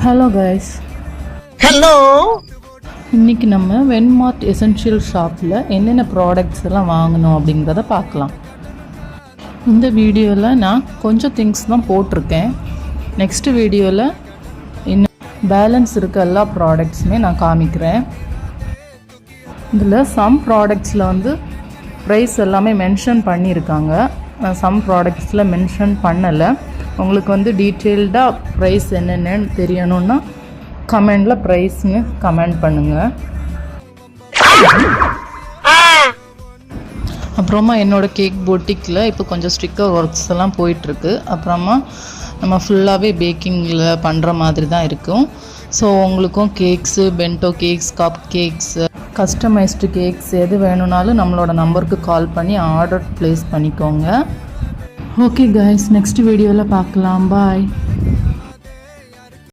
Hello guys, hello. இன்றைக்கி நம்ம வென்மார்ட் essential ஷாப்பில் என்னென்ன ப்ராடக்ட்ஸ் எல்லாம் வாங்கணும் அப்படிங்கிறத பார்க்கலாம். இந்த வீடியோவில் நான் கொஞ்சம் திங்ஸ் தான் போட்டிருக்கேன். நெக்ஸ்ட்டு வீடியோவில் இன்னும் பேலன்ஸ் இருக்க எல்லா ப்ராடக்ட்ஸுமே நான் காமிக்கிறேன். இதில் சம் ப்ராடக்ட்ஸில் வந்து ப்ரைஸ் எல்லாமே மென்ஷன் பண்ணியிருக்காங்க, சம் ப்ராடக்ட்ஸில் மென்ஷன் பண்ணலை. உங்களுக்கு வந்து டீட்டெயில்டாக ப்ரைஸ் என்னென்னு தெரியணுன்னா கமெண்டில் ப்ரைஸ்னு கமெண்ட் பண்ணுங்கள். அப்புறமா என்னோடய கேக் பொட்டிக்கில் இப்போ கொஞ்சம் ஸ்டிக்கர் ஒர்க்ஸ் எல்லாம் போயிட்டுருக்கு. அப்புறமா நம்ம ஃபுல்லாகவே பேக்கிங்கில் பண்ணுற மாதிரி தான் இருக்கும். ஸோ உங்களுக்கும் cakes, bento cakes, cup cakes, customised cakes எது வேணும்னாலும் நம்மளோட நம்பருக்கு கால் பண்ணி ஆர்டர் ப்ளேஸ் பண்ணிக்கோங்க. ஓகே கைஸ், நெக்ஸ்ட் வீடியோவில் பார்க்கலாம். பாய்.